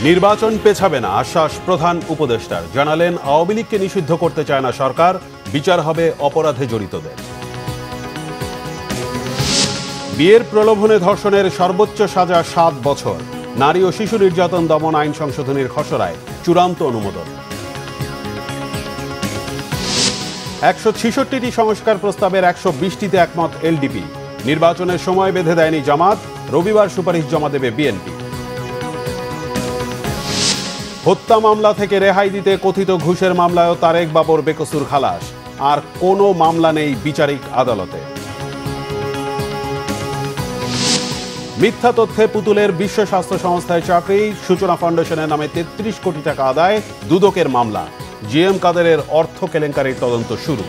নির্বাচন পেছাবে না আশ্বাস প্রধান উপদেষ্টার, জানালেন আওয়ামী লীগকে নিষিদ্ধ করতে চায় না সরকার, বিচার হবে অপরাধে জড়িতদের। বিয়ের প্রলোভনে ধর্ষণের সর্বোচ্চ সাজা 7 বছর, নারী ও শিশু নির্যাতন দমন আইন সংশোধনীর খসড়ায় চূড়ান্ত অনুমোদন। 166টি সংস্কার প্রস্তাবের 120টিতে একমত এলডিপি, নির্বাচনের সময় বেঁধে দেয়নি জামাত, রবিবার সুপারিশ জমা দেবে বিএনপি। হত্যা মামলা থেকে রেহাই দিতে কথিত ঘুষের মামলায়ও তারেক বাবর বেকসুর খালাস, আর কোনো মামলা নেই বিচারিক আদালতে। মিথ্যা তথ্যে পুতুলের বিশ্ব স্বাস্থ্য সংস্থায় চাকরি, সূচনা ফাউন্ডেশনের নামে 33 কোটি টাকা আদায়, দুদকের মামলা, জিএম কাদেরের অর্থ কেলেঙ্কারির তদন্ত শুরু।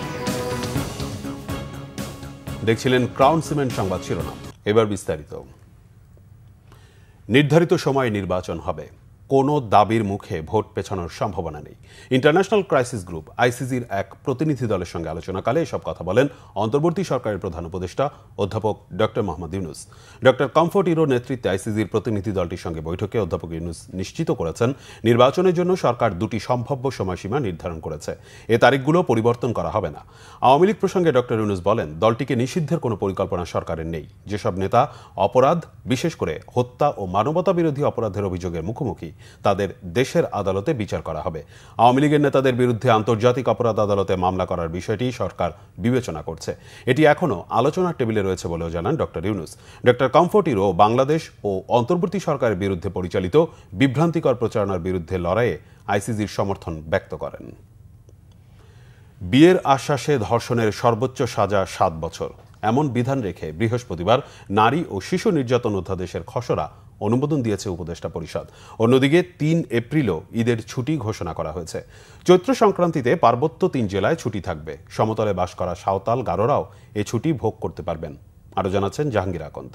দেখছিলেন ক্রাউন সিমেন্ট সংবাদ শিরোনাম, এবার বিস্তারিত। নির্ধারিত সময়ে নির্বাচন হবে, কোনো দাবির মুখে ভোট পেছানোর সম্ভাবনা নেই। ইন্টারন্যাশনাল ক্রাইসিস গ্রুপ আইসিজির এক প্রতিনিধি দলের সঙ্গে আলোচনাকালে এসব কথা বলেন অন্তর্বর্তী সরকারের প্রধান উপদেষ্টা অধ্যাপক doctor Mohammad Yunus. Doctor comfort error নেতৃত্বে আইসিজির প্রতিনিধি দলটির সঙ্গে বৈঠকে অধ্যাপক ইউনুস নিশ্চিত করেছেন, নির্বাচনের জন্য সরকার 2টি সম্ভাব্য সময়সীমা নির্ধারণ করেছে, এ তারিখগুলো পরিবর্তন করা হবে না। আওয়ামী লীগ প্রসঙ্গে ডক্টর ইউনুস বলেন, দলটিকে নিষিদ্ধের কোনো পরিকল্পনা সরকারের নেই। যেসব নেতা অপরাধ, বিশেষ করে হত্যা ও মানবতা বিরোধী অপরাধের অভিযোগের মুখোমুখি, তাদের দেশের আদালতে বিচার করা হবে। আওয়ামী লীগের নেতাদের বিরুদ্ধে আন্তর্জাতিক অপরাধ আদালতে মামলা করার বিষয়টি সরকার বিবেচনা করছে, এটি এখনও আলোচনার টেবিলে রয়েছে বলেও জানান doctor Yunus. Doctor Comfort Ero Bangladesh ও অন্তর্বর্তী সরকারের বিরুদ্ধে পরিচালিত বিভ্রান্তিকর প্রচারণার বিরুদ্ধে লড়াইয়ে আইসিজির সমর্থন ব্যক্ত করেন। বিয়ের আশ্বাসে ধর্ষণের সর্বোচ্চ সাজা 7 বছর, এমন বিধান রেখে বৃহস্পতিবার নারী ও শিশু নির্যাতন অধ্যাদেশের খসড়া অনুমোদন দিয়েছে উপদেষ্টা পরিষদ। অন্যদিকে 3 এপ্রিলও ঈদের ছুটি ঘোষণা করা হয়েছে। চৈত্র সংক্রান্তিতে পার্বত্য 3 জেলায় ছুটি থাকবে। সমতলে বাস করা সাঁওতাল, গারোরাও এ ছুটি ভোগ করতে পারবেন। আরও জানাচ্ছেন জাহাঙ্গীর আকন্দ।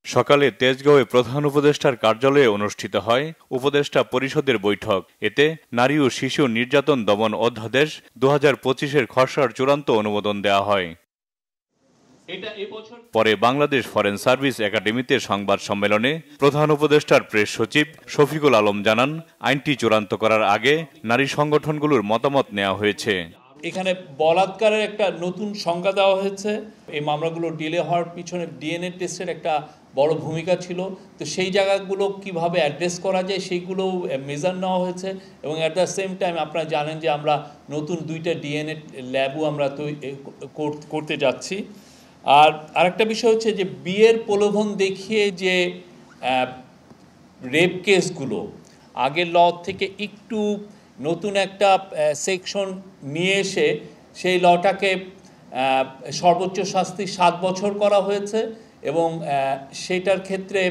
সকালে তেজগাঁওয়ে প্রধান উপদেষ্টার কার্যালয়ে অনুষ্ঠিত হয় উপদেষ্টা পরিষদের বৈঠক। এতে নারী ও শিশু নির্যাতন দমন অধ্যাদেশ 2025-এর খসড়ার চূড়ান্ত অনুমোদন দেওয়া হয়। পরে বাংলাদেশ ফরেন সার্ভিস একাডেমিতে সংবাদ সম্মেলনে প্রধান উপদেষ্টার প্রেস সচিব শফিকুল আলম জানান, আইনটি চূড়ান্ত করার আগে নারী সংগঠনগুলোর মতামত নেওয়া হয়েছে। এখানে বলাৎকারের একটা নতুন সংজ্ঞা দেওয়া হয়েছে। এই মামলাগুলো ডিলে হওয়ার পিছনে ডিএনএ টেস্টের একটা বড় ভূমিকা ছিল। তো সেই জায়গাগুলো কিভাবে অ্যাড্রেস করা যায় সেইগুলো মেজার নেওয়া হয়েছে। এবং অ্যাট দ্য সেম টাইম আপনারা জানেন যে আমরা নতুন 2টা ডিএনএ ল্যাবও আমরা করতে যাচ্ছি। আর আরেকটা বিষয় হচ্ছে যে বিয়ের প্রলোভন দেখিয়ে যে রেপ কেসগুলো আগের ল থেকে একটু নতুন একটা সেকশন নিয়ে এসে সেই লটাকে সর্বোচ্চ শাস্তি 7 বছর করা হয়েছে। এবং সেটার ক্ষেত্রে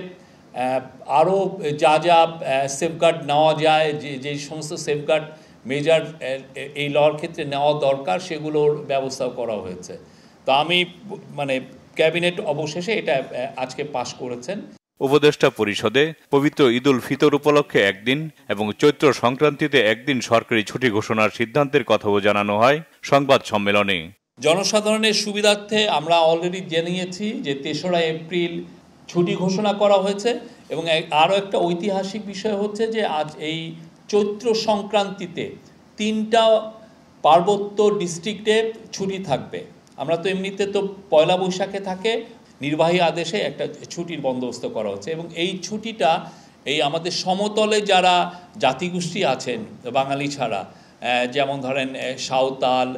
আরও যা যা সেফগার্ড নেওয়া যায়, যে সমস্ত সেফগার্ড মেজার এই লর ক্ষেত্রে নেওয়া দরকার, সেগুলোর ব্যবস্থাও করা হয়েছে। তো আমি ক্যাবিনেট অবশেষে এটা আজকে পাশ করেছেন। উপদেষ্টা পরিষদে পবিত্র ঈদুল ফিতর উপলক্ষে একদিন এবং চৈত্র সংক্রান্তিতে একদিন সরকারি ছুটি ঘোষণার সিদ্ধান্তের কথাও জানানো হয় সংবাদ সম্মেলনে। জনসাধারণের সুবিধার্থে আমরা অলরেডি জানিয়েছি যে 3রা এপ্রিল ছুটি ঘোষণা করা হয়েছে। এবং আরও একটা ঐতিহাসিক বিষয় হচ্ছে যে আজ এই চৈত্র সংক্রান্তিতে 3টা পার্বত্য ডিস্ট্রিক্টে ছুটি থাকবে। আমরা তো এমনিতে তো পয়লা বৈশাখে থাকে, নির্বাহী আদেশে একটা ছুটির বন্দোবস্ত করা হচ্ছে। এবং এই ছুটিটা এই আমাদের সমতলে যারা জাতিগোষ্ঠী আছেন বাঙালি ছাড়া, যেমন ধরেন সাঁওতাল,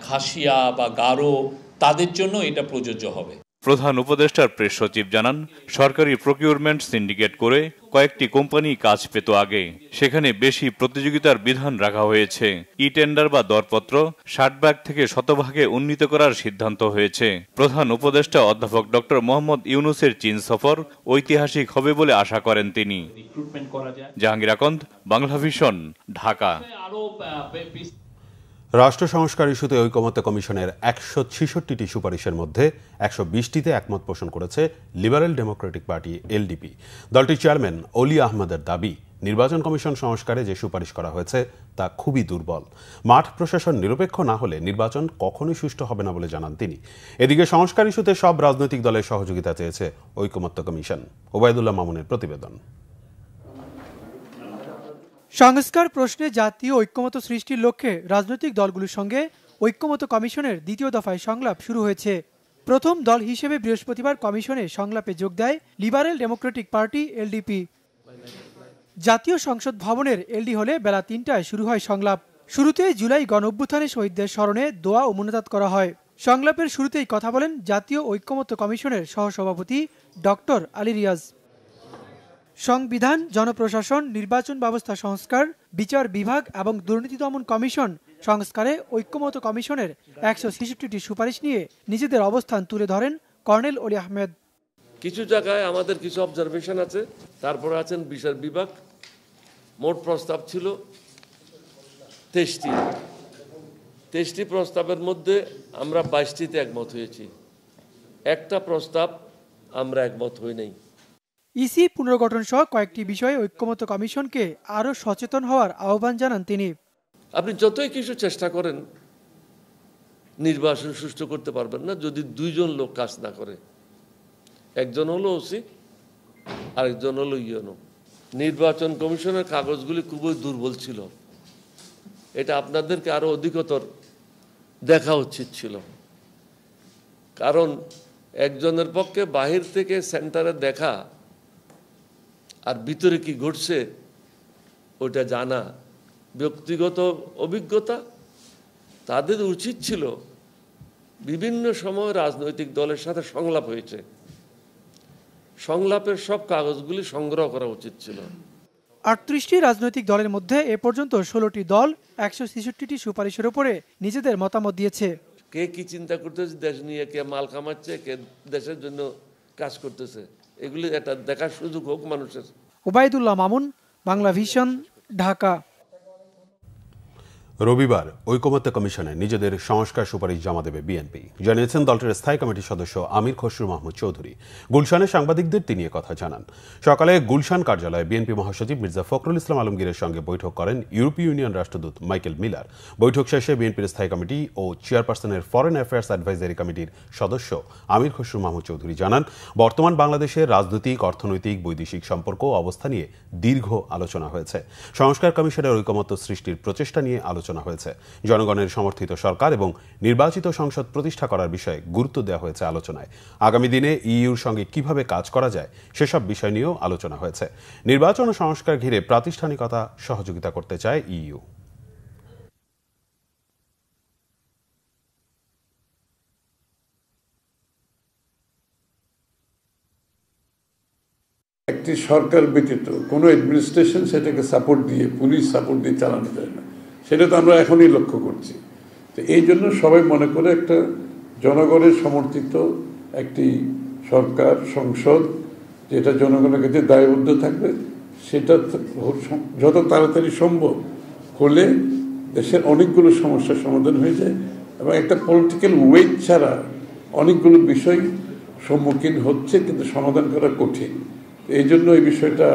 খাসিয়া বা গারো, তাদের জন্য এটা প্রযোজ্য হবে। প্রধান উপদেষ্টার প্রেস সচিব জানান, সরকারি প্রকিউরমেন্ট সিন্ডিকেট করে কয়েকটি কোম্পানি কাজ পেত আগে, সেখানে বেশি প্রতিযোগিতার বিধান রাখা হয়েছে। ই টেন্ডার বা দরপত্র 60 থেকে 100 উন্নীত করার সিদ্ধান্ত হয়েছে। প্রধান উপদেষ্টা অধ্যাপক ডক্টর মোহাম্মদ ইউনুসের চীন সফর ঐতিহাসিক হবে বলে আশা করেন তিনি। জাহাঙ্গীর আকন্দ, বাংলা ভিশন, ঢাকা। রাষ্ট্র সংস্কার ইস্যুতে ঐকমত্য কমিশনের ১৬৬টি সুপারিশের মধ্যে ১২০টিতে একমত পোষণ করেছে লিবারেল ডেমোক্রেটিক পার্টি এলডিপি। দলটির চেয়ারম্যান অলি আহমেদের দাবি, নির্বাচন কমিশন সংস্কারে যে সুপারিশ করা হয়েছে তা খুবই দুর্বল। মাঠ প্রশাসন নিরপেক্ষ না হলে নির্বাচন কখনোই সুষ্ঠু হবে না বলে জানান তিনি। এদিকে সংস্কার ইস্যুতে সব রাজনৈতিক দলের সহযোগিতা চেয়েছে ঐকমত্য কমিশন। ওবায়দুল্লাহ মামুনের প্রতিবেদন। সংস্কার প্রশ্নে জাতীয় ঐক্যমত্য সৃষ্টির লক্ষ্যে রাজনৈতিক দলগুলোর সঙ্গে ঐক্যমত্য কমিশনের দ্বিতীয় দফায় সংলাপ শুরু হয়েছে। প্রথম দল হিসেবে বৃহস্পতিবার কমিশনে সংলাপে যোগ দেয় লিবারেল ডেমোক্রেটিক পার্টি এলডিপি। জাতীয় সংসদ ভবনের এলডি হলে বেলা ৩টায় শুরু হয় সংলাপ। শুরুতে জুলাই গণঅভ্যুত্থানে শহীদদের স্মরণে দোয়া ও মোনাজাত করা হয়। সংলাপের শুরুতেই কথা বলেন জাতীয় ঐক্যমত্য কমিশনের সহসভাপতি ডক্টর আলী রিয়াজ। সংবিধান, জনপ্রশাসন, নির্বাচন ব্যবস্থা সংস্কার, বিচার বিভাগ এবং দুর্নীতি দমন কমিশন সংস্কারে ঐক্যমত্য কমিশনের ১৬৬টি সুপারিশ নিয়ে নিজেদের অবস্থান তুলে ধরেন কর্নেল অলি আহমেদ। কিছু জায়গায় আমাদের কিছু অবজারভেশন আছে, তারপরে আছেন বিচার বিভাগ। মোট প্রস্তাব ছিল ২৩টি প্রস্তাবের মধ্যে আমরা ২২টিতে একমত হয়েছি। একটা প্রস্তাব আমরা একমত হই নাই। ইসি পুনর্গঠন সহ কয়েকটি বিষয়ে ঐক্যমত্য কমিশনকে আরও সচেতন হওয়ার আহ্বান জানান তিনি। আপনি যতই কিছু চেষ্টা করেন নির্বাচন সুষ্ঠু করতে পারবেন না যদি দুইজন লোক কাজ না করে। একজন হলো ওসি, আরেকজন হলো ইউএনও। নির্বাচন কমিশনের কাগজগুলি খুবই দুর্বল ছিল, এটা আপনাদেরকে আরো অধিকতর দেখা উচিত ছিল। কারণ একজনের পক্ষে বাহির থেকে সেন্টারে দেখা আর ভিতরে কি ঘটছে ওটা জানা ব্যক্তিগত অভিজ্ঞতা। তাদের উচিত ছিল বিভিন্ন সময় রাজনৈতিক দলের সাথে সংলাপ হয়েছে, সংলাপের সব কাগজগুলি সংগ্রহ করা উচিত ছিল। ৩৮টি রাজনৈতিক দলের মধ্যে এ পর্যন্ত ১৬টি দল ১৬৬টি সুপারিশের উপরে নিজেদের মতামত দিয়েছে। কে কি চিন্তা করতেছে দেশ নিয়ে, কে মাল কামাচ্ছে, কে দেশের জন্য কাজ করতেছে, এগুলি একটা দেখার সুযোগ হোক মানুষের। ওবায়দুল্লাহ মামুন, বাংলা ভিশন, ঢাকা। রবিবার ঐকমত্য কমিশনে নিজেদের সংস্কার সুপারিশ জমা দেবে বিএনপি, জানিয়েছেন দলটির স্থায়ী কমিটির সদস্য আমির খসরু মাহমুদ চৌধুরী। গুলশানে সাংবাদিকদের তিনি কথা জানান। সকালে গুলশান কার্যালয়ে বিএনপি মহাসচিব মির্জা ফখরুল ইসলাম আলমগীরের সঙ্গে বৈঠক করেন ইউরোপীয় ইউনিয়ন রাষ্ট্রদূত মাইকেল মিলার। বৈঠক শেষে বিএনপির স্থায়ী কমিটি ও চেয়ারপারসনের ফরেন অ্যাফেয়ার্স অ্যাডভাইজারি কমিটির সদস্য আমির খসরু মাহমুদ চৌধুরী জানান, বর্তমান বাংলাদেশের রাজনৈতিক, অর্থনৈতিক, বৈদেশিক সম্পর্ক অবস্থা নিয়ে দীর্ঘ আলোচনা হয়েছে। সংস্কার কমিশনের ঐকমত্য সৃষ্টির প্রচেষ্টা নিয়ে আলোচনা হয়েছে। জনগণের সমর্থিত সরকার এবং নির্বাচিত সংসদ প্রতিষ্ঠা করার বিষয়ে গুরুত্ব দেওয়া হয়েছে আলোচনায়। আগামী দিনে ইইউর সঙ্গে কিভাবে কাজ করা যায় সেসব বিষয় নিয়েও আলোচনা হয়েছে। নির্বাচন ও সংস্কার ঘিরে প্রাতিষ্ঠানিকতা সহযোগিতা করতে চায় ইইউ। একটি সরকার ব্যতীত কোনো অ্যাডমিনিস্ট্রেশন সেটাকে সাপোর্ট দিয়ে, পুলিশ সাপোর্ট দিয়ে চালানো যায় না, সেটা তো আমরা এখনই লক্ষ্য করছি। তো এই জন্য সবাই মনে করে একটা জনগণের সমর্থিত একটি সরকার, সংসদ যেটা জনগণের কাছে দায়বদ্ধ থাকবে, সেটা যত তাড়াতাড়ি সম্ভব হলে দেশের অনেকগুলো সমস্যার সমাধান হয়ে যায় এবং একটা পলিটিক্যাল ওয়েট ছাড়া অনেকগুলো বিষয় সম্মুখীন হচ্ছে কিন্তু সমাধান করা কঠিন। এই জন্য এই বিষয়টা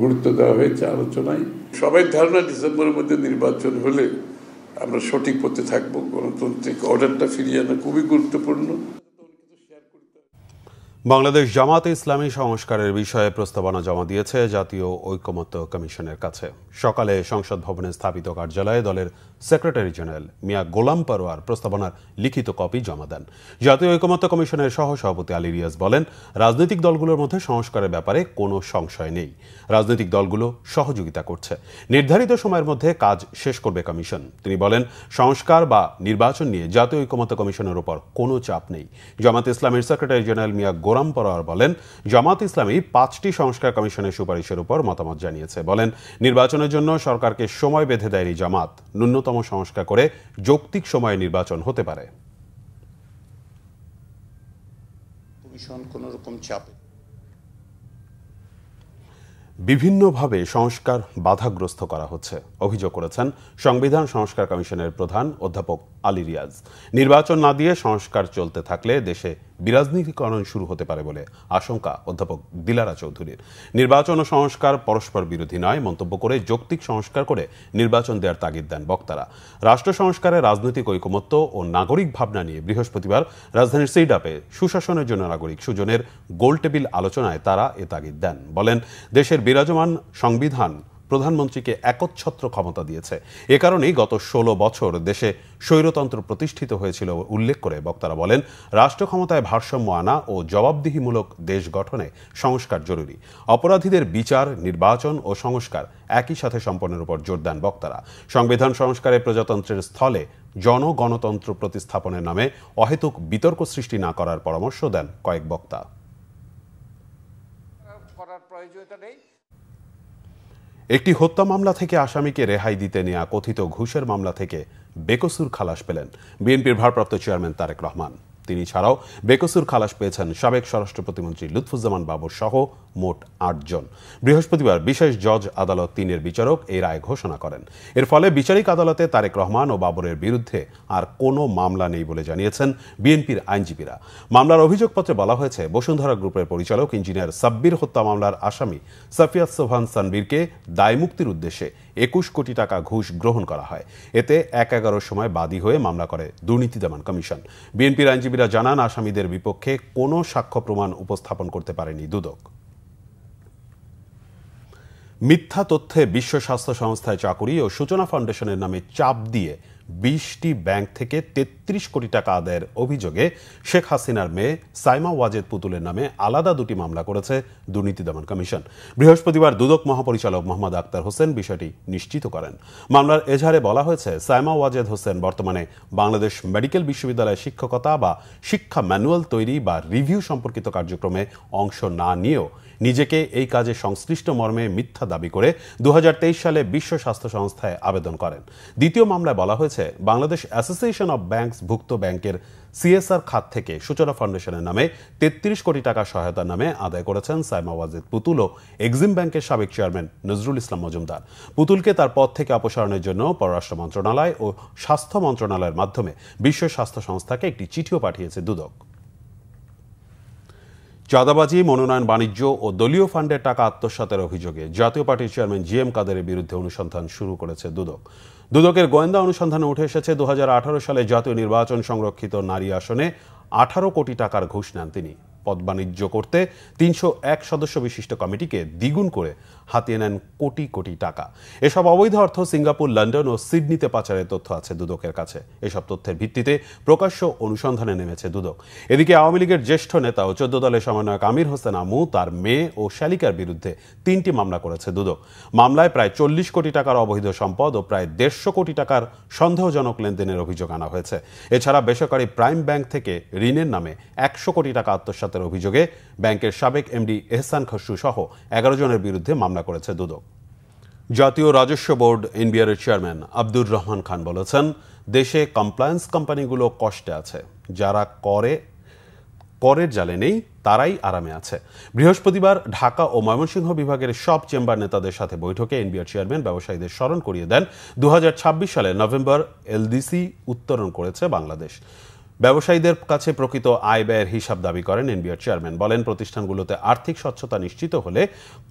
গুরুত্ব দেওয়া হয়েছে আলোচনায়। সবাই ধারণা ডিসেম্বরের মধ্যে নির্বাচন হলে আমরা সঠিক পথে থাকবো। গণতান্ত্রিক অর্ডারটা ফিরিয়ে আনা খুবই গুরুত্বপূর্ণ। বাংলাদেশ জামাতে ইসলামী সংস্কারের বিষয়ে প্রস্তাবনা জমা দিয়েছে জাতীয় ঐকমত্য কমিশনের কাছে। সকালে সংসদ ভবনে স্থাপিত কার্যালয়ে দলের সেক্রেটারি জেনারেল মিয়া গোলাম পরোয়ার প্রস্তাবনার লিখিত কপি জমা দেন। জাতীয় ঐকমত্য কমিশনের সহসভাপতি আলী রিয়াজ বলেন, রাজনৈতিক দলগুলোর মধ্যে সংস্কারের ব্যাপারে কোনো সংশয় নেই। রাজনৈতিক দলগুলো সহযোগিতা করছে। নির্ধারিত সময়ের মধ্যে কাজ শেষ করবে কমিশন। তিনি বলেন, সংস্কার বা নির্বাচন নিয়ে জাতীয় ঐকমত্য কমিশনের উপর কোনো চাপ নেই। জামাতে ইসলামীর সেক্রেটারি জেনারেল মিয়া গোলাম পরোয়ার বলেন, জামাত ইসলামী 5টি সংস্কার কমিশনের সুপারিশের উপর মতামত জানিয়েছে। বলেন, নির্বাচনের জন্য সরকারকে সময় বেঁধে দেয়নি জামাত, ন্যূনতম সংস্কার করে যৌক্তিক সময়ে নির্বাচন হতে পারে। বিভিন্নভাবে সংস্কার বাধাগ্রস্ত করা হচ্ছে অভিযোগ করেছেন সংবিধান সংস্কার কমিশনের প্রধান অধ্যাপক আলী রিয়াজ। নির্বাচন না দিয়ে সংস্কার চলতে থাকলে দেশে বিরাজনীতিকরণ শুরু হতে পারে বলে আশঙ্কা অধ্যাপক দিলারা চৌধুরীর। নির্বাচন ও সংস্কার পরস্পর বিরোধী নয় মন্তব্য করে যৌক্তিক সংস্কার করে নির্বাচন দেওয়ার তাগিদ দেন বক্তারা। রাষ্ট্র সংস্কারে রাজনৈতিক ঐকমত্য ও নাগরিক ভাবনা নিয়ে বৃহস্পতিবার রাজধানীর সিডাপে সুশাসনের জন্য নাগরিক সুজনের গোলটেবিল আলোচনায় তারা এ তাগিদ দেন। বলেন, দেশের বিরাজমান সংবিধান প্রধানমন্ত্রীকে একচ্ছত্র ক্ষমতা দিয়েছে। এ কারণেই গত 16 বছর দেশে স্বৈরতন্ত্র প্রতিষ্ঠিত হয়েছিল উল্লেখ করে বক্তারা বলেন, রাষ্ট্র ক্ষমতায় ভারসাম্য আনা ও জবাবদিহিমূলক দেশ গঠনে সংস্কার জরুরি। অপরাধীদের বিচার, নির্বাচন ও সংস্কার একই সাথে সম্পন্নের উপর জোর দেন বক্তারা। সংবিধান সংস্কারে প্রজাতন্ত্রের স্থলে জনগণতন্ত্র প্রতিস্থাপনের নামে অহেতুক বিতর্ক সৃষ্টি না করার পরামর্শ দেন কয়েক বক্তা। একটি হত্যা মামলা থেকে আসামিকে রেহাই দিতে নেওয়া কথিত ঘুষের মামলা থেকে বেকসুর খালাস পেলেন বিএনপির ভারপ্রাপ্ত চেয়ারম্যান তারেক রহমান। তিনি ছাড়াও বেকসুর খালাস পেয়েছেন সাবেক স্বরাষ্ট্র প্রতিমন্ত্রী লুৎফুজ্জামান বাবর সহ মোট 8 জন। বৃহস্পতিবার বিশেষ জজ আদালত 3-এর বিচারক এই রায় ঘোষণা করেন। এর ফলে বিচারিক আদালতে তারেক রহমান ও বাবরের বিরুদ্ধে আর কোনো মামলা নেই বলে জানিয়েছেন বিএনপির আইনজীবীরা। মামলার অভিযোগপত্রে বলা হয়েছে, বসুন্ধরা গ্রুপের পরিচালক ইঞ্জিনিয়ার সাব্বির হত্যা মামলার আসামি সাফিয়াত সোবহান সানবীরকে দায়মুক্তির উদ্দেশ্যে 21 কোটি টাকা ঘুষ গ্রহণ করা হয়। এতে 1-11 সময় বাদী হয়ে মামলা করে দুর্নীতি দমন কমিশন। বিএনপির আইনজীবীরা জানান, আসামিদের বিপক্ষে কোনো সাক্ষ্য প্রমাণ উপস্থাপন করতে পারেনি দুদক। মিথ্যা তথ্যে বিশ্ব স্বাস্থ্য সংস্থায় চাকুরি ও সূচনা ফাউন্ডেশনের নামে চাপ দিয়ে 20টি ব্যাংক থেকে 33 কোটি টাকা আদায়ের অভিযোগে শেখ হাসিনার মেয়ে সাইমা ওয়াজেদ পুতুলের নামে আলাদা 2টি মামলা করেছে দুর্নীতি দমন কমিশন। বৃহস্পতিবার দুদক মহাপরিচালক মোহাম্মদ আক্তার হোসেন বিষয়টি নিশ্চিত করেন। মামলার এজাহারে বলা হয়েছে, সাইমা ওয়াজেদ হোসেন বর্তমানে বাংলাদেশ মেডিকেল বিশ্ববিদ্যালয়ে শিক্ষকতা বা শিক্ষা ম্যানুয়াল তৈরি বা রিভিউ সম্পর্কিত কার্যক্রমে অংশ না নিয়েও নিজেকে এই কাজে সংশ্লিষ্ট মর্মে মিথ্যা দাবি করে 2023 সালে বিশ্ব স্বাস্থ্য সংস্থায় আবেদন করেন। দ্বিতীয় মামলায় বলা হয়েছে, বাংলাদেশ অ্যাসোসিয়েশন অব ব্যাংকস ভুক্ত ব্যাংকের সিএসআর খাত থেকে সূচনা ফাউন্ডেশনের নামে 33 কোটি টাকা সহায়তার নামে আদায় করেছেন সাইমা ওয়াজেদ পুতুল ও এক্সিম ব্যাংকের সাবেক চেয়ারম্যান নজরুল ইসলাম মজুমদার। পুতুলকে তার পদ থেকে অপসারণের জন্য পররাষ্ট্র মন্ত্রণালয় ও স্বাস্থ্য মন্ত্রণালয়ের মাধ্যমে বিশ্ব স্বাস্থ্য সংস্থাকে একটি চিঠিও পাঠিয়েছে দুদক। চাঁদাবাজি, মনোনয়ন বাণিজ্য ও দলীয় ফান্ডের টাকা আত্মসাতের অভিযোগে জাতীয় পার্টির চেয়ারম্যান জিএম কাদেরের বিরুদ্ধে অনুসন্ধান শুরু করেছে দুদক। দুদকের গোয়েন্দা অনুসন্ধানে উঠে এসেছে, 2018 সালে জাতীয় নির্বাচন সংরক্ষিত নারী আসনে 18 কোটি টাকার ঘুষ নেন তিনি। পদ বাণিজ্য করতে 301 সদস্য বিশিষ্ট কমিটিকে দ্বিগুণ করে হাতিয়ে নেন কোটি কোটি টাকা। এসব অবৈধ অর্থ সিঙ্গাপুর, লন্ডন ও সিডনিতে পাচারের তথ্য আছে দুদকের কাছে। এসব তথ্যের ভিত্তিতে প্রকাশ্য অনুসন্ধানে নেমেছে দুদক। এদিকে আওয়ামী লীগের জ্যেষ্ঠ নেতা ও 14 দলের সমন্বয়ক আমির হোসেন আমু, তার মেয়ে ও শ্যালিকার বিরুদ্ধে 3টি মামলা করেছে দুদক। মামলায় প্রায় 40 কোটি টাকার অবৈধ সম্পদ ও প্রায় 150 কোটি টাকার সন্দেহজনক লেনদেনের অভিযোগ আনা হয়েছে। এছাড়া বেসরকারি প্রাইম ব্যাংক থেকে ঋণের নামে 100 কোটি টাকা আত্মসাতের অভিযোগে ব্যাংকের সাবেক এমডি এহসান খসরু সহ 11 জনের বিরুদ্ধে মামলা করেছে দুদক। জাতীয় রাজস্ব বোর্ড এনবিআর এর চেয়ারম্যান আব্দুর রহমান খান বলেছেন, দেশে কমপ্লায়েন্স কোম্পানিগুলো কষ্টে আছে, যারা করের জালে নেই তারাই আরামে আছে। বৃহস্পতিবার ঢাকা ও ময়মনসিংহ বিভাগের সব চেম্বার নেতাদের সাথে বৈঠকে এনবিআর চেয়ারম্যান ব্যবসায়ীদের স্মরণ করিয়ে দেন 2026 সালে নভেম্বর এলডিসি উত্তোলন করেছে বাংলাদেশ। ব্যবসায়ীদের কাছে প্রকৃত আয় ব্যয়ের হিসাব দাবি করেন এনবিআর চেয়ারম্যান। বলেন, প্রতিষ্ঠানগুলোতে আর্থিক স্বচ্ছতা নিশ্চিত হলে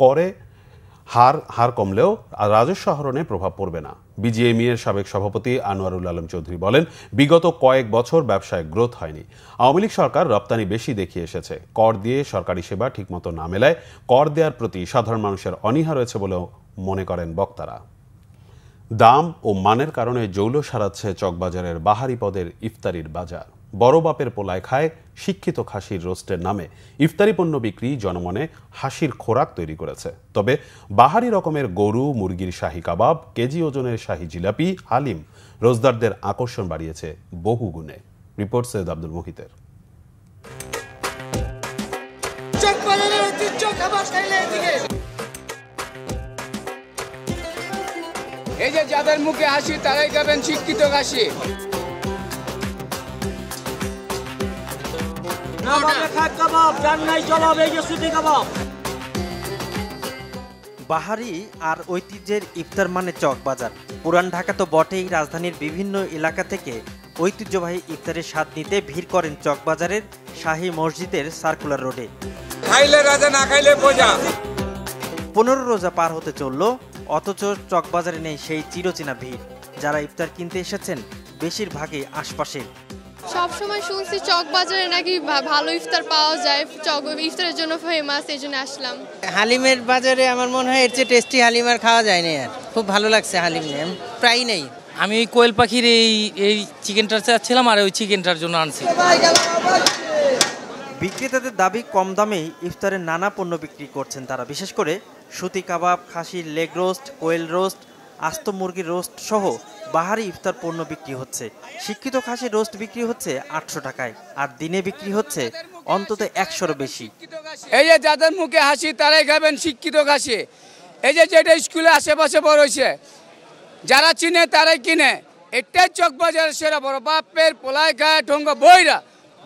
করে হার কমলেও রাজস্ব আহরণে প্রভাব পড়বে না। বিজিএমই এর সাবেক সভাপতি আনোয়ারুল আলম চৌধুরী বলেন, বিগত কয়েক বছর ব্যবসায় গ্রোথ হয়নি। আওয়ামী লীগ সরকার রপ্তানি বেশি দেখিয়ে এসেছে। কর দিয়ে সরকারি সেবা ঠিকমতো না মেলায় কর দেওয়ার প্রতি সাধারণ মানুষের অনীহা রয়েছে বলেও মনে করেন বক্তারা। দাম ও মানের কারণে জৌল সারাচ্ছে চকবাজারের বাহারি পদের ইফতারির বাজার। বড় বাপের পোলায় খায় শিক্ষিত খাসির রোস্টের নামে ইফতারি পণ্য বিক্রি জনমনে হাসির খোরাক তৈরি করেছে। তবে বাহারি রকমের গরু, মুরগির শাহী কাবাব, কেজি ওজনের শাহী জিলাপি, হালিম রোজদারদের আকর্ষণ বাড়িয়েছে বহু গুণে। রিপোর্ট সৈয়দ আব্দুল মুহিতের। এই যে যাদের মুখে হাসি তারাই খাবেন শিক্ষিত খাসি। বাহারি আর ঐতিহ্যের ইফতার মানে চকবাজার। পুরান ঢাকা তো বটেই, রাজধানীর বিভিন্ন এলাকা থেকে ঐতিহ্যবাহী ইফতারের স্বাদ নিতে ভিড় করেন চকবাজারের শাহী মসজিদের সার্কুলার রোডে। খাইলে রাজা না খাইলে প্রজা। 15 রোজা পার হতে চলল, অথচ চকবাজারে নেই সেই চিরচেনা ভিড়। যারা ইফতার কিনতে এসেছেন বেশিরভাগই আশপাশে। সবসময় শুনছি চকবাজারে নাকি ভালো ইফতার পাওয়া যায়, ইফতারের জন্য ফেমাস, এই জন্য আসলাম। হালিমের বাজারে আমার মনে হয় এর চেয়ে টেস্টি হালিম আর খাওয়া যায় না। আর খুব ভালো লাগছে হালিম, প্রায় নেই। আমি ওই কোয়েল পাখির এই চিকেনটা চাচ্ছিলাম আর ওই চিকেনটার জন্য আনছি। বিক্রেতাদের দাবি কম দামে ইফতারের নানা পণ্য বিক্রি করছেন তারা। বিশেষ করে সুতি কাবাব, খাসির লেগ রোস্ট, কোয়েল রোস্ট, আস্ত মুরগির রোস্ট সহ বাহারি ইফতার পণ্য বিক্রি হচ্ছে। শিক্ষিত খাসির রোস্ট বিক্রি হচ্ছে 800 টাকায়, আর দিনে বিক্রি হচ্ছে অন্তত 100-এরও বেশি। এই যে যাদের মুখে হাসি তারাই খাবেন শিক্ষিত খাসি। এই যে যেটা স্কুলে আশেপাশে বড় হয়েছে, যারা চিনে তারাই কিনে। এটাই চকবাজারের সেরা বড়। বাপের পোলায় খায় ঠোঙ্গ বইরা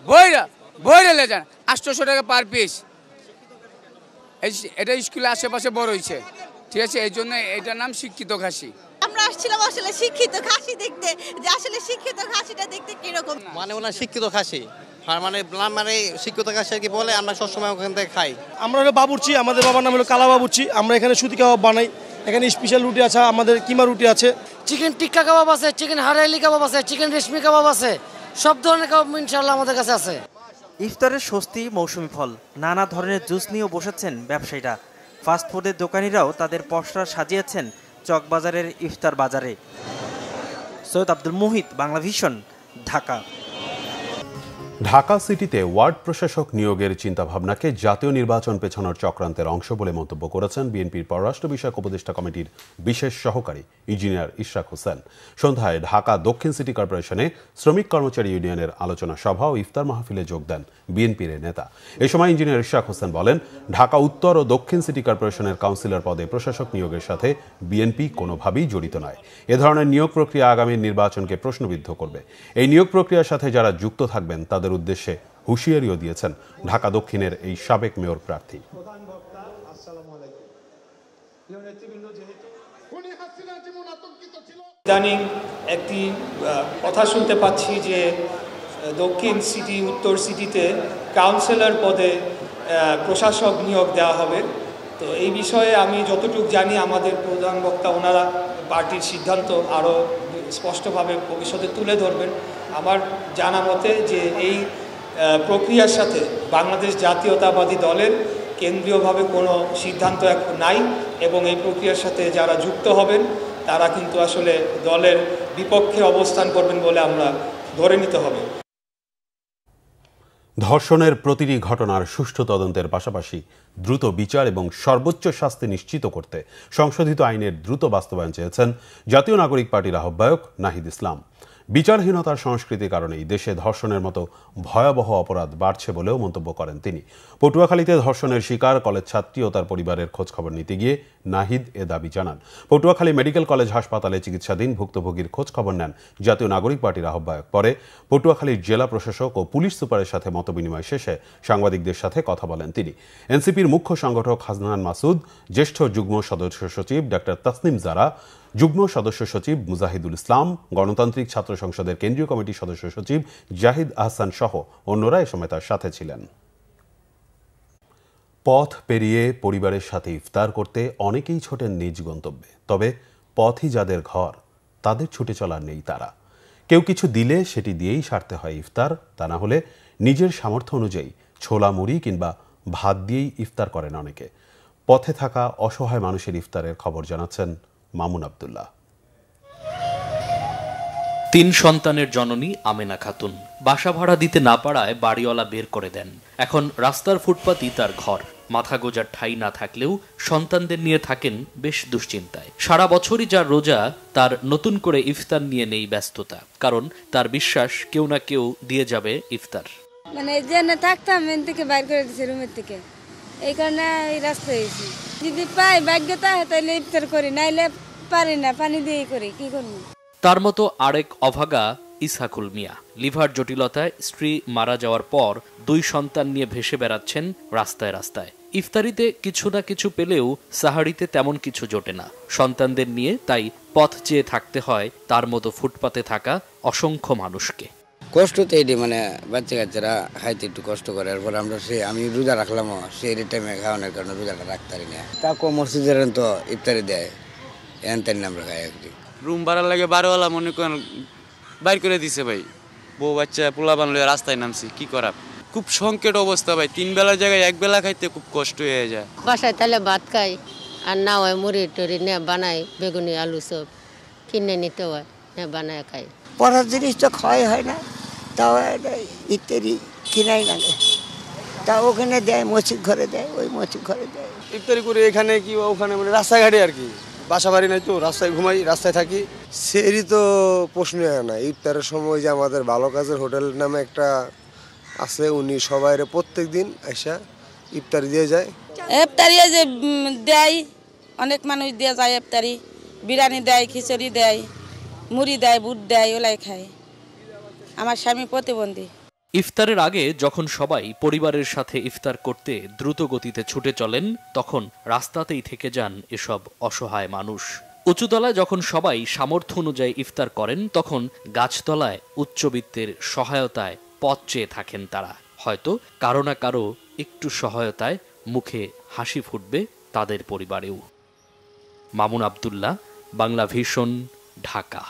বইরা বইরা লে যান 800 টাকা পার পিস। এটা স্কুলে আশেপাশে বড় হয়েছে, ঠিক আছে, এই জন্য এটার নাম শিক্ষিত খাসি। আমরা আসছিলাম আসলে শিক্ষিত খাসি দেখতে, যে আসলে শিক্ষিত খাসিটা দেখতে কিরকম। মানে ওনার শিক্ষিত খাসি, আর মানে শিক্ষিত খাসি কি বলে, আমরা সবসময় ওখান থেকে খাই। আমরা হলো বাবুর্চি, আমাদের বাবার নাম হলো কালা বাবুর্চি। আমরা এখানে সুতি কাবাব বানাই, এখানে স্পেশাল রুটি আছে, আমাদের কিমা রুটি আছে, চিকেন টিক্কা কাবাব আছে, চিকেন হারাইলি কাবাব আছে, চিকেন রেশমি কাবাব আছে, সব ধরনের কাবাব ইনশাআল্লাহ আমাদের কাছে আছে। ইফতারের স্বস্তি মৌসুমি ফল, নানা ধরনের জুস নিয়েও বসেছেন ব্যবসায়ীরা। ফাস্টফুডের দোকানিরাও তাদের পসরা সাজিয়েছেন চকবাজারের ইফতার বাজারে। সৈয়দ আব্দুল মুহিত, বাংলা ভিশন, ঢাকা। ঢাকা সিটিতে ওয়ার্ড প্রশাসক নিয়োগের চিন্তাভাবনাকে জাতীয় নির্বাচন পেছানোর চক্রান্তের অংশ বলে মন্তব্য করেছেন বিএনপির পররাষ্ট্র বিষয়ক উপদেষ্টা কমিটির বিশেষ সহকারী ইঞ্জিনিয়ার ইশরাক হোসেন। সন্ধ্যায় ঢাকা দক্ষিণ সিটি কর্পোরেশনে শ্রমিক কর্মচারী ইউনিয়নের আলোচনা সভা ও ইফতার মাহফিলে যোগ দেন বিএনপির নেতা। এ সময় ইঞ্জিনিয়ার ইশরাক হোসেন বলেন, ঢাকা উত্তর ও দক্ষিণ সিটি কর্পোরেশনের কাউন্সিলর পদে প্রশাসক নিয়োগের সাথে বিএনপি কোনোভাবেই জড়িত নয়। এ ধরনের নিয়োগ প্রক্রিয়া আগামী নির্বাচনকে প্রশ্নবিদ্ধ করবে। এই নিয়োগ প্রক্রিয়ার সাথে যারা যুক্ত থাকবেন তাদের উদ্দেশ্যে হুঁশিয়ারিও দিয়েছেন ঢাকা দক্ষিণের এই সাবেক মেয়র প্রার্থী। ইদানিং একটি কথা শুনতে পাচ্ছি যে দক্ষিণ সিটি, উত্তর সিটিতে কাউন্সিলর পদে প্রশাসক নিয়োগ দেওয়া হবে। তো এই বিষয়ে আমি যতটুকু জানি, আমাদের প্রধান বক্তা ওনারা পার্টির সিদ্ধান্ত আরও স্পষ্টভাবে ভবিষ্যতে তুলে ধরবেন। আমার জানা মতে যে এই প্রক্রিয়ার সাথে বাংলাদেশ জাতীয়তাবাদী দলের কেন্দ্রীয়ভাবে কোনো সিদ্ধান্ত এখন নাই, এবং এই প্রক্রিয়ার সাথে যারা যুক্ত হবেন তারা কিন্তু আসলে দলের বিপক্ষে অবস্থান করবেন বলে আমরা ধরে নিতে হবে। ধর্ষণের প্রতিটি ঘটনার সুষ্ঠু তদন্তের পাশাপাশি দ্রুত বিচার এবং সর্বোচ্চ শাস্তি নিশ্চিত করতে সংশোধিত আইনের দ্রুত বাস্তবায়ন চেয়েছেন জাতীয় নাগরিক পার্টির আহ্বায়ক নাহিদ ইসলাম। বিচারহীনতার সংস্কৃতির কারণেই দেশে ধর্ষণের মতো ভয়াবহ অপরাধ বাড়ছে বলেও মন্তব্য করেন তিনি। পটুয়াখালীতে ধর্ষণের শিকার কলেজ ছাত্রী ও তার পরিবারের খোঁজখবর নিতে গিয়ে নাহিদ এ দাবি জানান। পটুয়াখালী মেডিকেল কলেজ হাসপাতালে চিকিৎসাধীন ভুক্তভোগীর খোঁজখবর নেন জাতীয় নাগরিক পার্টির আহ্বায়ক। পরে পটুয়াখালীর জেলা প্রশাসক ও পুলিশ সুপারের সাথে মতবিনিময় শেষে সাংবাদিকদের সাথে কথা বলেন তিনি। এনসিপির মুখ্য সংগঠক হাসনান মাসুদ, জ্যেষ্ঠ যুগ্ম সদস্য সচিব ডাক্তার তাসনিম জারা, যুগ্ম সদস্য সচিব মুজাহিদুল ইসলাম, গণতান্ত্রিক ছাত্র সংসদের কেন্দ্রীয় কমিটির সদস্য সচিব জাহিদ আহসান সহ অন্যরা এ সময় তার সাথে ছিলেন। পথ পেরিয়ে পরিবারের সাথে ইফতার করতে অনেকেই ছোটেন নিজ গন্তব্যে, তবে পথই যাদের ঘর তাদের ছুটে চলার নেই তারা। কেউ কিছু দিলে সেটি দিয়েই সারতে হয় ইফতার, তা না হলে নিজের সামর্থ্য অনুযায়ী ছোলা মুড়ি কিংবা ভাত দিয়েই ইফতার করেন অনেকে। পথে থাকা অসহায় মানুষের ইফতারের খবর জানাচ্ছেন মামুন আব্দুল্লাহ। 3 সন্তানের জননী আমেনা খাতুন বাসা ভাড়া দিতে না পারায় বাড়িওয়ালা বের করে দেন। এখন রাস্তার ফুটপাতই তার ঘর। মাথা গোজার ঠাঁই না থাকলেও সন্তানদের নিয়ে থাকেন বেশ দুশ্চিন্তায়। সারা বছরই যার রোজা, তার নতুন করে ইফতার নিয়ে নেই ব্যস্ততা, কারণ তার বিশ্বাস কেউ না কেউ দিয়ে যাবে ইফতার। মানে জেনে থাকতাম এন থেকে বাইর করে দিচ্ছে রুমের থেকে, এই কারণে এই রাস্তায় এসেছি। যদি পাই ভাগ্যতা তাহলে ইফতার করি, নাইলে পারি না, পানি দিয়ে করি, কি করবো। তার মতো আরেক অভাগা ইসহাকুল মিয়া। লিভার জটিলতায় স্ত্রী মারা যাওয়ার পর 2 সন্তান নিয়ে ভেসে বেড়াচ্ছেন রাস্তায় রাস্তায়। ইফতারিতে কিছু না কিছু পেলেও সাহারিতে তেমন কিছু জোটে না। সন্তানদের নিয়ে তাই পথ চেয়ে থাকতে হয় তার মতো ফুটপাতে থাকা অসংখ্য মানুষকে। কষ্ট তো এটি মানে বাচ্চা কাচ্চারা খাইতে একটু কষ্ট করে, এরপর আমরা আমি রোজা রাখলাম, সেই টাইমে খাওয়ানোর কারণে রোজাটা রাখতে পারি না। তাকেও মসজিদের তো ইফতারি দেয়, এন তেন আমরা খাই আর কি। রুম ভাড়ার লাগে বারোওয়ালা মনে করেন বাইর করে দিছে ভাই, বউ বাচ্চা পোলা বানলে রাস্তায় নামছি, কি করা, খুব সংকট অবস্থা ভাই। 3 বেলার জায়গায় 1 বেলা খাইতে খুব কষ্ট হয়ে যায়। বাসায় তাহলে ভাত খাই, আর না হয় মুড়ি টুড়ি নিয়ে বানাই, বেগুনি আলু সব কিনে নিতে হয়, বানায় খাই। পড়ার জিনিস তো খাওয়াই হয় না, তাও ইত্যাদি কিনাই লাগে, তা ওখানে দেয়, মসজিদ ঘরে দেয়, ওই মসজিদ ঘরে দেয়। ইফতারি করে এখানে কি ওখানে মানে রাস্তাঘাটে আর কি, বাসা বাড়ি নাই তো, রাস্তায় ঘুমাই, রাস্তায় থাকি। সেরই তো প্রশ্ন হয় না। ইফতারের সময় যে আমাদের ভালো কাজের হোটেল নামে একটা আছে, উনি সবাই প্রত্যেক দিন এসে ইফতারি দিয়ে যায়। ইফতারি যে দেয়, অনেক মানুষ দিয়ে যায় ইফতারি, বিরিয়ানি দেয়, খিচুড়ি দেয়, মুড়ি দেয়, বুট দেয়, ওলাই খায়। আমার স্বামী প্রতিবন্ধী। ইফতারের আগে যখন সবাই পরিবারের সাথে ইফতার করতে দ্রুত গতিতে ছুটে চলেন, তখন রাস্তাতেই থেকে যান এসব অসহায় মানুষ। উঁচুতলায় যখন সবাই সামর্থ্য অনুযায়ী ইফতার করেন, তখন গাছতলায় উচ্চবিত্তের সহায়তায় পথ চেয়ে থাকেন তারা। হয়তো কারো না কারো একটু সহায়তায় মুখে হাসি ফুটবে তাদের পরিবারেও। মামুন আব্দুল্লাহ, বাংলা ভিশন, ঢাকা।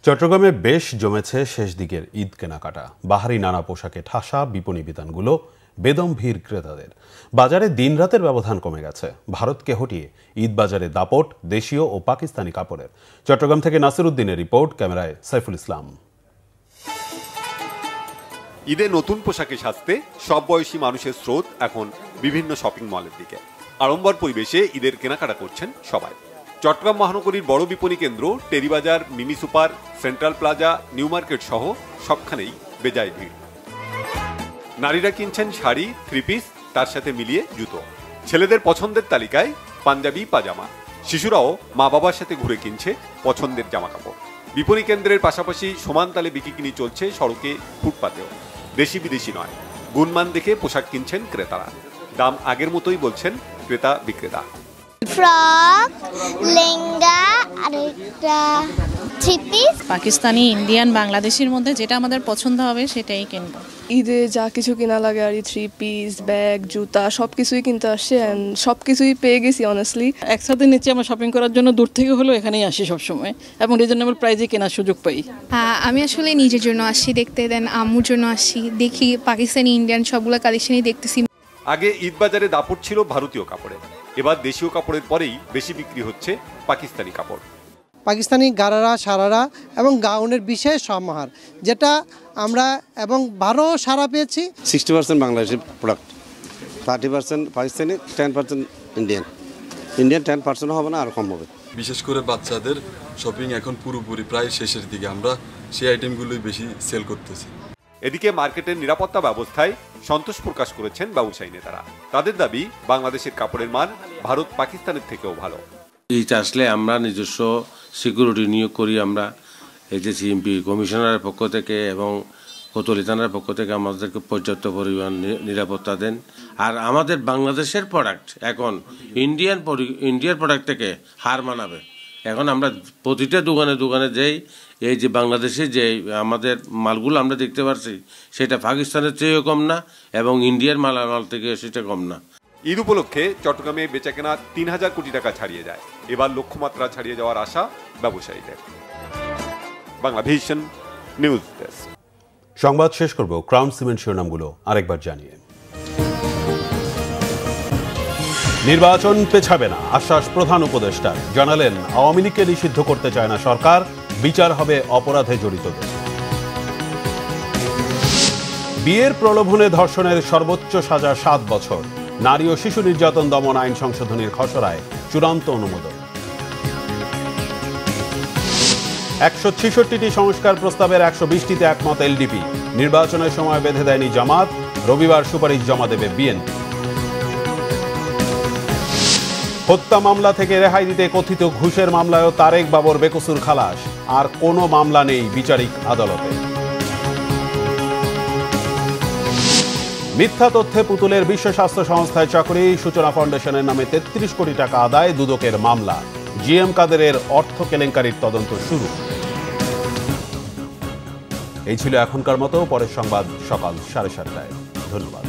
চট্টগ্রামে বেশ জমেছে শেষ দিকের ঈদ কেনাকাটা। বাহারি নানা পোশাকে ঠাসা বিপণী বিতানগুলো, বেদম ভিড় ক্রেতাদের। বাজারে দিনরাতের ব্যবধান কমে গেছে। ভারতকে হটিয়ে ঈদ বাজারে দাপট দেশীয় ও পাকিস্তানি কাপড়ের। চট্টগ্রাম থেকে নাসির উদ্দিনের রিপোর্ট, ক্যামেরায় সাইফুল ইসলাম। ঈদে নতুন পোশাকে সাজতে সব বয়সী মানুষের স্রোত এখন বিভিন্ন শপিং মলের দিকে। আড়ম্বর পরিবেশে ঈদের কেনাকাটা করছেন সবাই। চট্টগ্রাম মহানগরীর বড় বিপণী কেন্দ্র Teribazar, mini super, central plaza, new market সহ সবখানেই বেজায় ভিড়। নারীরা কিনছেন শাড়ি, 3 পিস, তার সাথে মিলিয়ে জুতো। ছেলেদের পছন্দের তালিকায় পাঞ্জাবি, পাজামা। শিশুরাও মা বাবার সাথে ঘুরে কিনছে পছন্দের জামা কাপড়। বিপণী কেন্দ্রের পাশাপাশি সমান তালে বিক্রি চলছে সড়কে, ফুটপাতেও। দেশি বিদেশি নয়, গুণমান দেখে পোশাক কিনছেন ক্রেতারা। দাম আগের মতোই বলছেন ক্রেতা বিক্রেতা। ফ্রক, লেহেঙ্গা আর একটা 3 পিস। পাকিস্তানি, ইন্ডিয়ান, বাংলাদেশের মধ্যে যেটা আমাদের পছন্দ হবে সেটাই কিনবো। ঈদে যা কিছু কেনা লাগে আর 3 পিস, ব্যাগ, জুতা সবকিছুই কিনতে আসছে, সবকিছুই পেয়ে গেছি অনেস্টলি। একসাথে নিচে আমরা শপিং করার জন্য দূর থেকে হলেও এখানেই আসি সবসময়, এবং রিজনেবল প্রাইসে কেনার সুযোগ পাই। আমি আসলে নিজের জন্য আসি দেখতে, দেন আম্মুর জন্য আসি, দেখি পাকিস্তানি, ইন্ডিয়ান সবগুলো কালেকশনই দেখতেছি। আগে ঈদ বাজারে দাপট ছিল ভারতীয় কাপড়ে, এবার দেশীয় কাপড়ের পরেই বেশি বিক্রি হচ্ছে পাকিস্তানি কাপড়। পাকিস্তানি গারারা, সারারা এবং গাউনের বিশেষ সমাহার, যেটা আমরা এবং ভালো সারা পেয়েছি। 60% বাংলাদেশি প্রোডাক্ট, 30% পাকিস্তানি, 10% ইন্ডিয়ান। 10% হবে না, আর কম হবে। বিশেষ করে বাচ্চাদের শপিং এখন পুরোপুরি প্রায় শেষের দিকে, আমরা সেই আইটেমগুলোই বেশি সেল করতেছি। এদিকে মার্কেটের নিরাপত্তা ব্যবস্থায় সন্তোষ প্রকাশ করেছেন ব্যবসায়ী নেতারা। তাদের দাবি, বাংলাদেশের কাপড়ের মান ভারত পাকিস্তানের থেকেও ভালো। ঈদ আসলে আমরা নিজস্ব সিকিউরিটি নিয়োগ করি। আমরা এই যে সিএমপি কমিশনারের পক্ষ থেকে এবং কোতোয়ালি থানার পক্ষ থেকে আমাদেরকে পর্যাপ্ত পরিমাণ নিরাপত্তা দেন। আর আমাদের বাংলাদেশের প্রোডাক্ট এখন ইন্ডিয়ার প্রোডাক্ট থেকে হার মানাবে। এখন আমরা প্রতিটা দোকানে যেই এই যে বাংলাদেশে যে আমাদের মালগুলো আমরা দেখতে পাচ্ছি, সেটা পাকিস্তানের চেয়েও কম না, এবং ইন্ডিয়ার মাল থেকে সেটা কম না। ঈদ উপলক্ষে চট্টগ্রামে বেচাকেনা 3000 কোটি টাকা ছাড়িয়ে যায়। এবার লক্ষ্যমাত্রা ছাড়িয়ে যাওয়ার আশা ব্যবসায়ীদের। Bangla vision news desk. সংবাদ শেষ করব ক্রাউন সিমেন্ট শিরোনামগুলো আরেকবার জানিয়ে। নির্বাচন পেছাবে না, আশ্বাস প্রধান উপদেষ্টার। জানালেন, আওয়ামী লীগকে নিষিদ্ধ করতে চায় না সরকার, বিচার হবে অপরাধে জড়িতদের। বিয়ের প্রলোভনে ধর্ষণের সর্বোচ্চ সাজা 7 বছর। নারী ও শিশু নির্যাতন দমন আইন সংশোধনের খসড়ায় চূড়ান্ত অনুমোদন। 166টি সংস্কার প্রস্তাবের 120টিতে একমত এলডিপি। নির্বাচনের সময় বেঁধে দেয়নি জামাত, রবিবার সুপারিশ জমা দেবে বিএনপি। হত্যা মামলা থেকে রেহাই দিতে কথিত ঘুষের মামলায়ও তারেক বাবর বেকসুর খালাস, আর কোনো মামলা নেই বিচারিক আদালতে। মিথ্যা তথ্যে পুতুলের বিশ্ব স্বাস্থ্য সংস্থায় চাকরি, সূচনা ফাউন্ডেশনের নামে 33 কোটি টাকা আদায়, দুদকের মামলা। জিএম কাদেরের অর্থ কেলেঙ্কারির তদন্ত শুরু। এই ছিল এখনকার মতো। পরের সংবাদ সকাল 7:30টায়। ধন্যবাদ।